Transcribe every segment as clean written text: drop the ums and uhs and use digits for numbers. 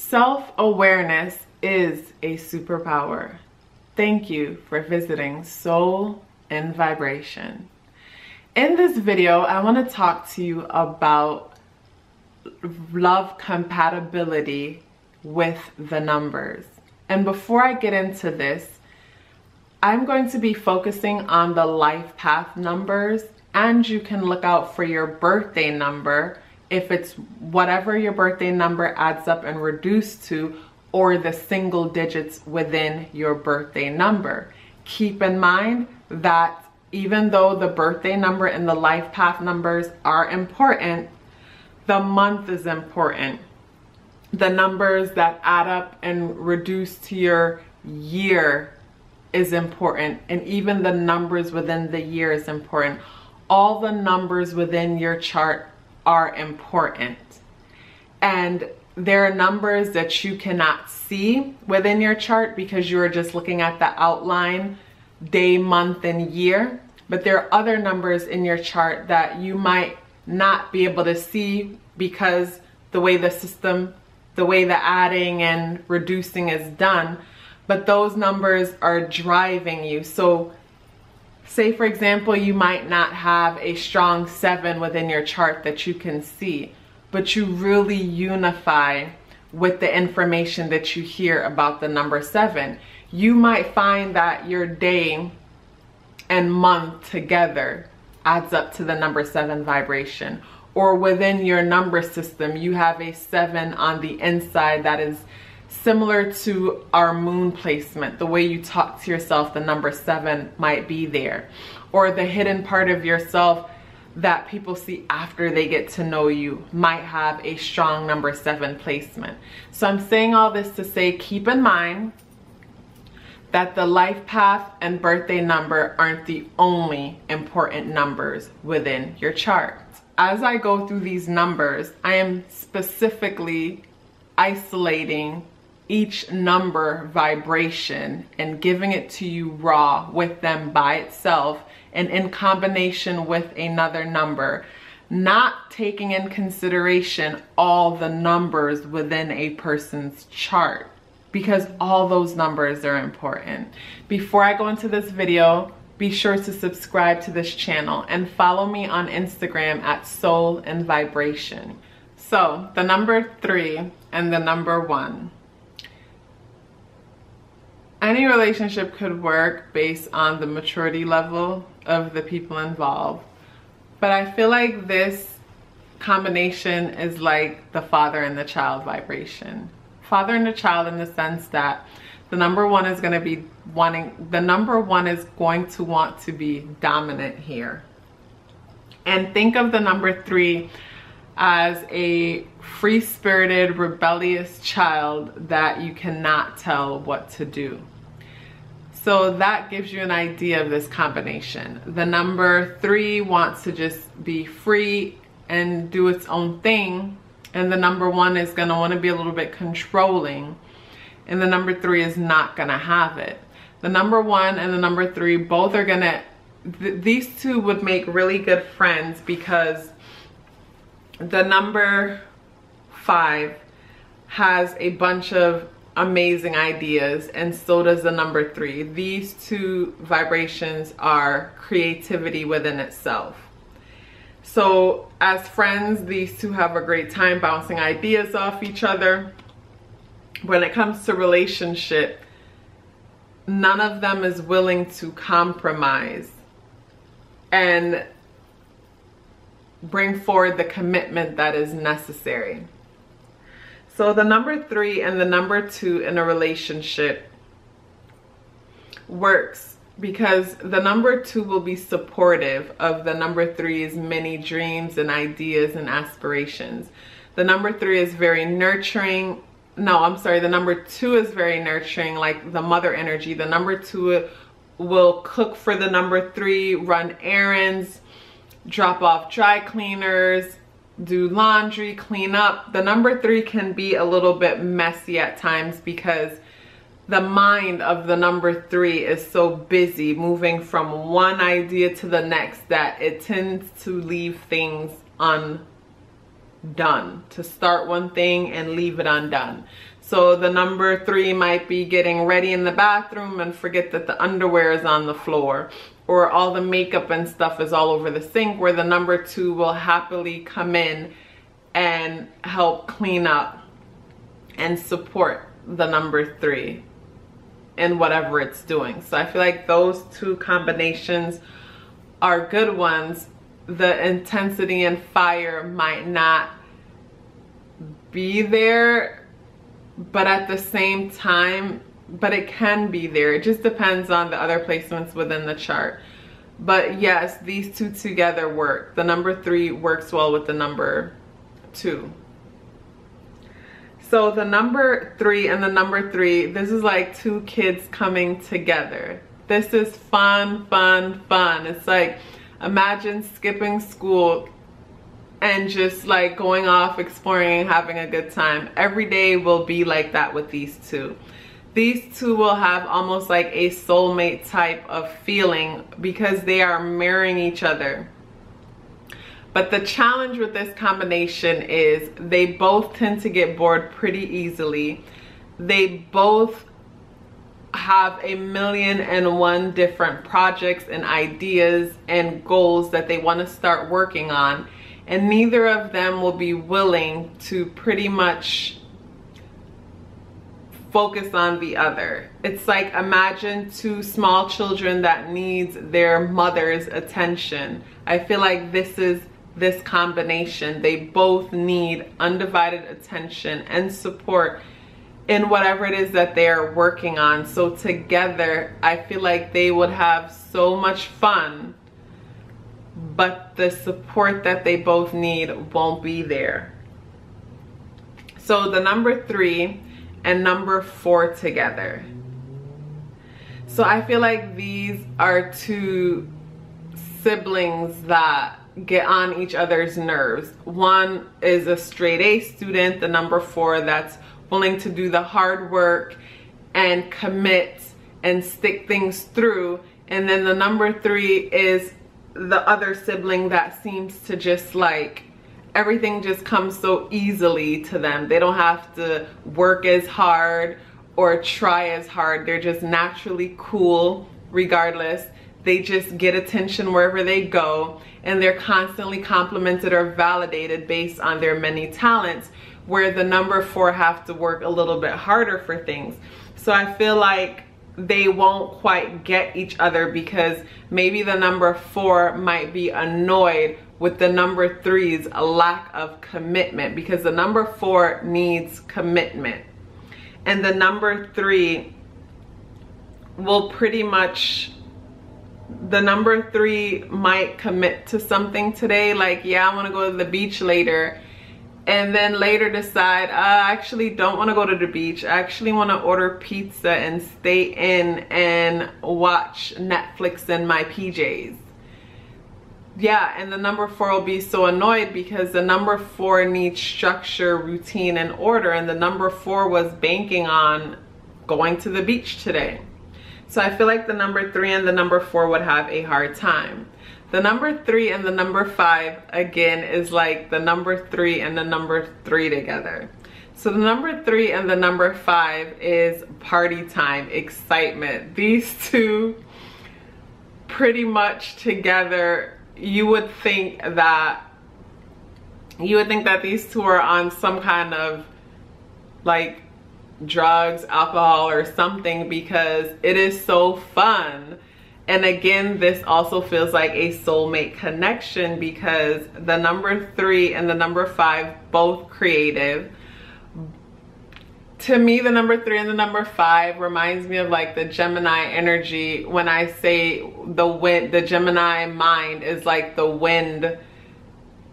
Self-awareness is a superpower. Thank you for visiting Soul in Vibration. In this video, I want to talk to you about love compatibility with the numbers. And before I get into this, I'm going to be focusing on the life path numbers, and you can look out for your birthday number if it's whatever your birthday number adds up and reduced to, or the single digits within your birthday number. Keep in mind that even though the birthday number and the life path numbers are important, the month is important. The numbers that add up and reduce to your year is important, and even the numbers within the year is important. All the numbers within your chart are important, and there are numbers that you cannot see within your chart because you are just looking at the outline, day, month, and year. But there are other numbers in your chart that you might not be able to see because the way the system, the way the adding and reducing is done, but those numbers are driving you. So say for example, you might not have a strong 7 within your chart that you can see, but you really unify with the information that you hear about the number 7. You might find that your day and month together adds up to the number 7 vibration. Or within your number system, you have a 7 on the inside that is similar to our moon placement. The way you talk to yourself, the number 7 might be there. Or the hidden part of yourself that people see after they get to know you might have a strong number 7 placement. So I'm saying all this to say, keep in mind that the life path and birthday number aren't the only important numbers within your chart. As I go through these numbers, I am specifically isolating each number vibration and giving it to you raw with them by itself and in combination with another number, not taking in consideration all the numbers within a person's chart, because all those numbers are important. Before I go into this video, be sure to subscribe to this channel and follow me on Instagram at Soul in Vibration. So the number 3 and the number 1. Any relationship could work based on the maturity level of the people involved. But I feel like this combination is like the father and the child vibration. Father and the child in the sense that the number 1 is going to be going to want to be dominant here. And think of the number 3 as a free-spirited, rebellious child that you cannot tell what to do. So that gives you an idea of this combination. The number 3 wants to just be free and do its own thing, and the number 1 is going to want to be a little bit controlling, and the number 3 is not going to have it. The number 1 and the number 3 both are going to, these two would make really good friends, because the number 5 has a bunch of amazing ideas, and so does the number 3. These two vibrations are creativity within itself. So as friends, these two have a great time bouncing ideas off each other. When it comes to relationship, none of them is willing to compromise and bring forward the commitment that is necessary. So the number 3 and the number 2 in a relationship works because the number 2 will be supportive of the number 3's many dreams and ideas and aspirations. The number 3 is very nurturing. No, I'm sorry, the number 2 is very nurturing, like the mother energy. The number 2 will cook for the number 3, run errands, drop off dry cleaners, do laundry, clean up. The number 3 can be a little bit messy at times because the mind of the number 3 is so busy moving from one idea to the next that it tends to leave things undone, to start one thing and leave it undone. So the number 3 might be getting ready in the bathroom and forget that the underwear is on the floor, or all the makeup and stuff is all over the sink, where the number 2 will happily come in and help clean up and support the number 3 in whatever it's doing. So I feel like those 2 combinations are good ones. The intensity and fire might not be there, but at the same time, but it can be there. It just depends on the other placements within the chart. But yes, these 2 together work. The number 3 works well with the number 2. So the number 3 and the number 3, this is like 2 kids coming together. This is fun, fun, fun. It's like, imagine skipping school and just like going off, exploring and having a good time. Every day will be like that with these 2. These 2 will have almost like a soulmate type of feeling because they are marrying each other. But the challenge with this combination is they both tend to get bored pretty easily. They both have 1,000,001 different projects and ideas and goals that they want to start working on. And neither of them will be willing to pretty much focus on the other. It's like, imagine 2 small children that needs their mother's attention. I feel like this is this combination. They both need undivided attention and support in whatever it is that they're working on. So together, I feel like they would have so much fun, but the support that they both need won't be there. So the number 3 and number 4 together. So I feel like these are 2 siblings that get on each other's nerves. One is a straight A student, the number 4 that's willing to do the hard work and commit and stick things through. And then the number 3 is the other sibling that seems to just like, everything just comes so easily to them. They don't have to work as hard or try as hard. They're just naturally cool regardless. They just get attention wherever they go, and they're constantly complimented or validated based on their many talents, where the number 4 have to work a little bit harder for things. So I feel like they won't quite get each other because maybe the number 4 might be annoyed with the number 3's lack of commitment, because the number 4 needs commitment. And the number 3 will pretty much, the number 3 might commit to something today, like, yeah, I want to go to the beach later, and then later decide, I actually don't want to go to the beach. I actually want to order pizza and stay in and watch Netflix in my PJs. Yeah, and the number 4 will be so annoyed because the number 4 needs structure, routine, and order, and the number 4 was banking on going to the beach today. So I feel like the number 3 and the number 4 would have a hard time. The number 3 and the number 5, again, is like the number 3 and the number 3 together. So the number 3 and the number 5 is party time, excitement. These 2 pretty much together, you would think that these 2 are on some kind of like drugs, alcohol, or something, because it is so fun. And again, this also feels like a soulmate connection because the number 3 and the number 5 both creative. To me, the number 3 and the number 5 reminds me of like the Gemini energy. When I say the wind, the Gemini mind is like the wind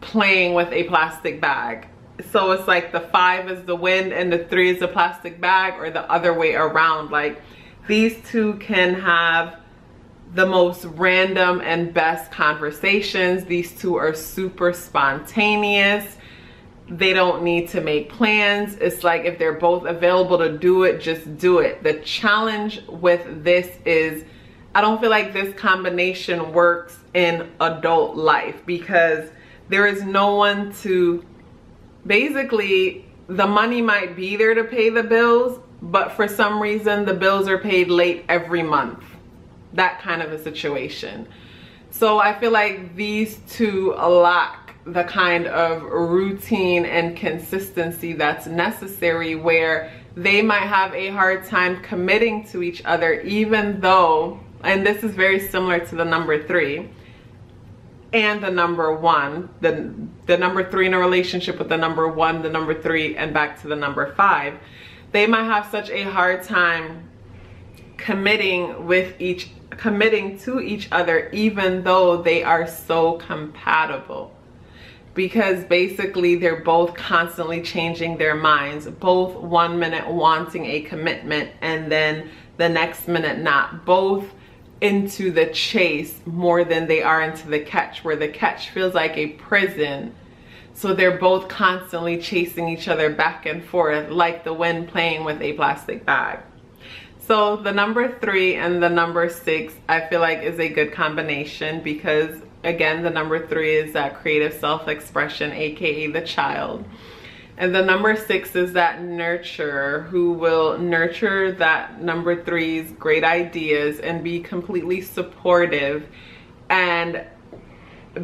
playing with a plastic bag. So it's like the 5 is the wind and the 3 is the plastic bag, or the other way around. Like, these 2 can have the most random and best conversations. These 2 are super spontaneous. They don't need to make plans. It's like if they're both available to do it, just do it. The challenge with this is, I don't feel like this combination works in adult life because there is no one to, basically, the money might be there to pay the bills, but for some reason the bills are paid late every month. That kind of a situation. So I feel like these two lack the kind of routine and consistency that's necessary, where they might have a hard time committing to each other, even though, and this is very similar to the number 3 and the number 1, the number 3 in a relationship with the number 1, the number 3, and back to the number 5. They might have such a hard time committing to each other, even though they are so compatible, because basically they're both constantly changing their minds, both 1 minute wanting a commitment and then the next minute not, both into the chase more than they are into the catch, where the catch feels like a prison. So they're both constantly chasing each other back and forth like the wind playing with a plastic bag. So the number 3 and the number 6, I feel like, is a good combination, because again, the number 3 is that creative self-expression, aka the child. And the number 6 is that nurturer, who will nurture that number 3's great ideas and be completely supportive and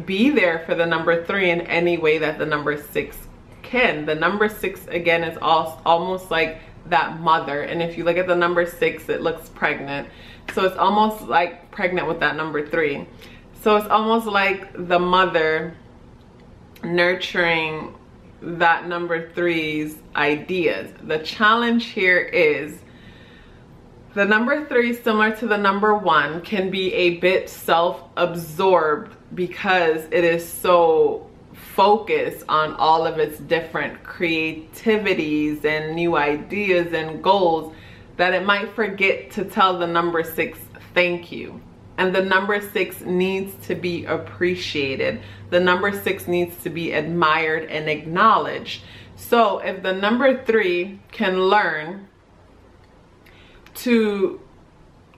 be there for the number 3 in any way that the number 6 can. The number 6, again, is almost like that mother. And if you look at the number 6, it looks pregnant. So it's almost like pregnant with that number 3. So it's almost like the mother nurturing that number 3's ideas. The challenge here is the number 3, similar to the number 1, can be a bit self-absorbed because it is so focused on all of its different creativities and new ideas and goals that it might forget to tell the number 6 thank you. And the number 6 needs to be appreciated. The number 6 needs to be admired and acknowledged. So if the number 3 can learn to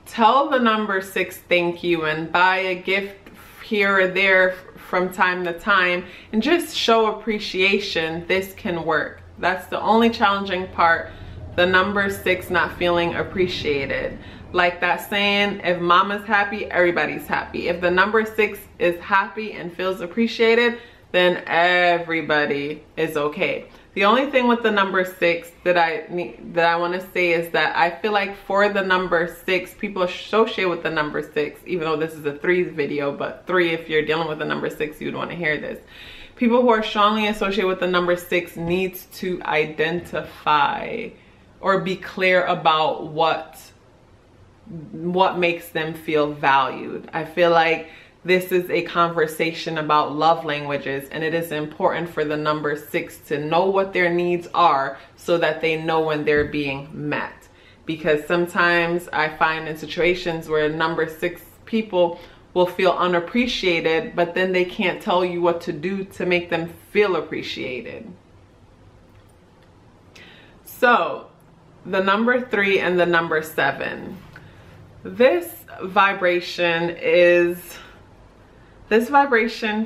tell the number 6 thank you and buy a gift here or there from time to time and just show appreciation, this can work. That's the only challenging part, the number 6 not feeling appreciated. Like that saying, if mama's happy, everybody's happy. If the number 6 is happy and feels appreciated, then everybody is okay. The only thing with the number 6 that I want to say is that I feel like for the number 6, people associate with the number 6, even though this is a 3 video, but 3, if you're dealing with the number 6, you'd want to hear this. People who are strongly associated with the number 6 needs to identify or be clear about what makes them feel valued. I feel like this is a conversation about love languages, and it is important for the number 6 to know what their needs are so that they know when they're being met. Because sometimes I find in situations where number 6 people will feel unappreciated, but then they can't tell you what to do to make them feel appreciated. So the number 3 and the number 7. This vibration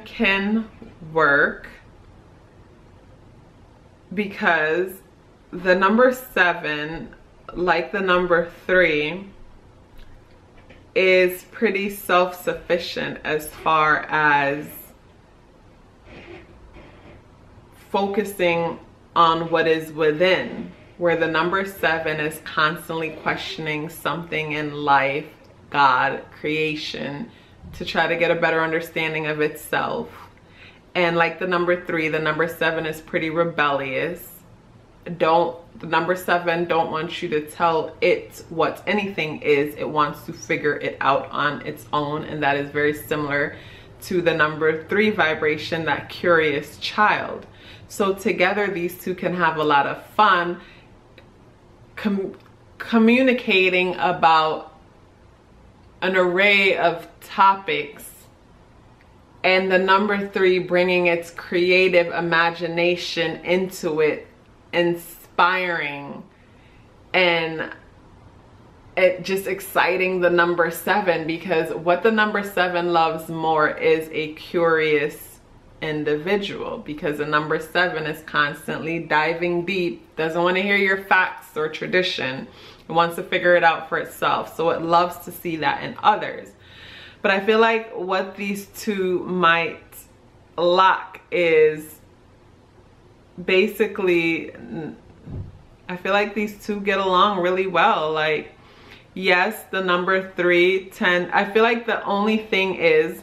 can work because the number 7, like the number 3, is pretty self-sufficient as far as focusing on what is within, where the number 7 is constantly questioning something in life, God, creation, to try to get a better understanding of itself. And like the number 3, the number 7 is pretty rebellious. The number 7 don't want you to tell it what anything is. It wants to figure it out on its own, and that is very similar to the number 3 vibration, that curious child. So together these two can have a lot of fun communicating about an array of topics, and the number 3 bringing its creative imagination into it, inspiring and it just exciting the number 7, because what the number 7 loves more is a curious individual, because the number 7 is constantly diving deep, doesn't want to hear your facts or tradition. It wants to figure it out for itself. So it loves to see that in others. But I feel like what these two might lack is basically, I feel like these two get along really well. Like, yes, the number 3, 10, I feel like the only thing is,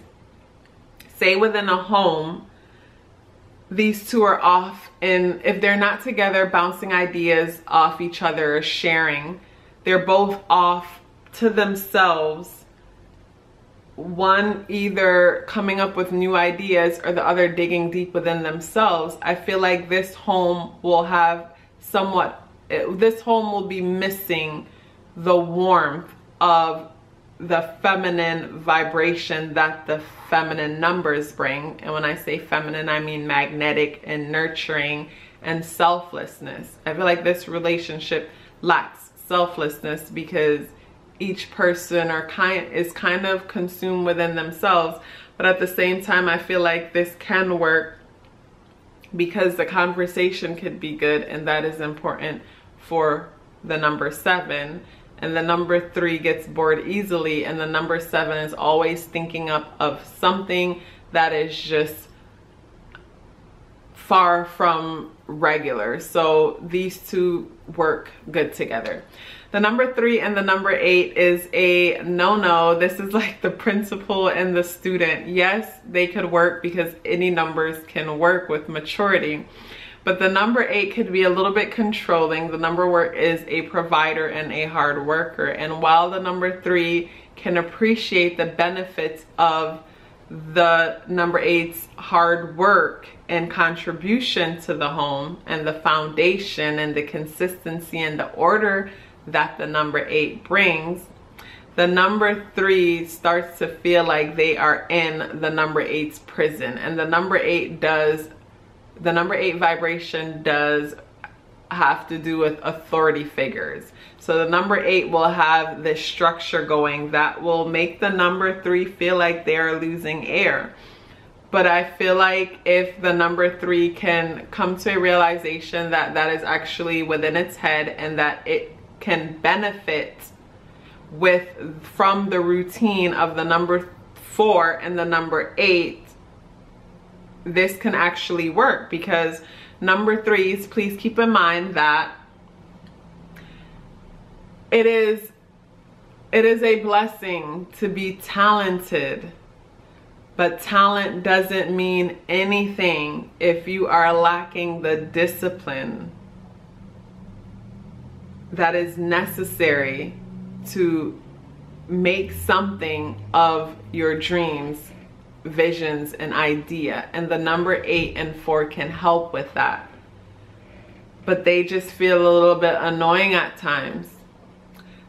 say within a home, these two are off, and if they're not together bouncing ideas off each other or sharing, they're both off to themselves, one either coming up with new ideas or the other digging deep within themselves. I feel like this home will have this home will be missing the warmth of the feminine vibration that the feminine numbers bring. And when I say feminine, I mean magnetic and nurturing and selflessness. I feel like this relationship lacks selflessness because each person is kind of consumed within themselves. But at the same time, I feel like this can work because the conversation could be good, and that is important for the number 7. And the number 3 gets bored easily, and the number 7 is always thinking up of something that is just far from regular. So these two work good together. The number 3 and the number 8 is a no-no. This is like the principal and the student. Yes, they could work because any numbers can work with maturity. But the number 8 could be a little bit controlling. The number is a provider and a hard worker. And while the number 3 can appreciate the benefits of the number 8's hard work and contribution to the home and the foundation and the consistency and the order that the number 8 brings, the number 3 starts to feel like they are in the number 8's prison. And the number 8 vibration does have to do with authority figures. So the number 8 will have this structure going that will make the number 3 feel like they are losing air. But I feel like if the number 3 can come to a realization that that is actually within its head and that it can benefit from the routine of the number 4 and the number 8, this can actually work. Because number 3s, please keep in mind that it is a blessing to be talented, but talent doesn't mean anything if you are lacking the discipline that is necessary to make something of your dreams, visions, and idea. And the number 8 and 4 can help with that, but they just feel a little bit annoying at times.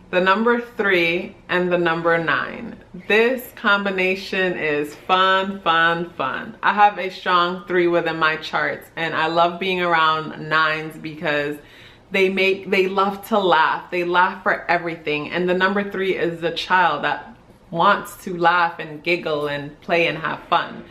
The number 3 and the number 9, this combination is fun. I have a strong 3 within my charts, and I love being around 9s because they love to laugh. They laugh for everything. And the number 3 is the child that wants to laugh and giggle and play and have fun.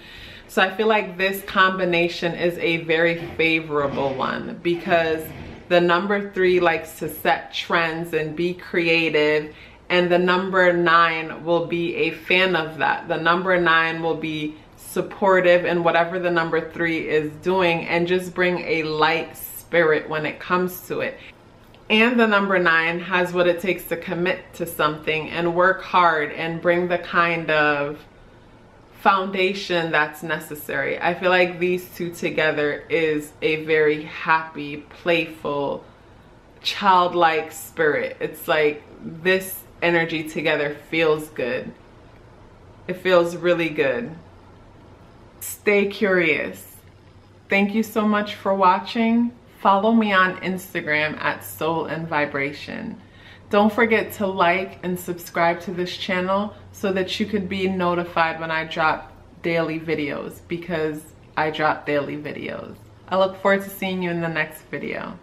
So I feel like this combination is a very favorable one because the number 3 likes to set trends and be creative, and the number 9 will be a fan of that. The number 9 will be supportive in whatever the number 3 is doing and just bring a light spirit when it comes to it. And the number 9 has what it takes to commit to something and work hard and bring the kind of foundation that's necessary. I feel like these two together is a very happy, playful, childlike spirit. It's like this energy together feels good. It feels really good. Stay curious. Thank you so much for watching. Follow me on Instagram at Soul and Vibration. Don't forget to like and subscribe to this channel so that you could be notified when I drop daily videos, because I drop daily videos. I look forward to seeing you in the next video.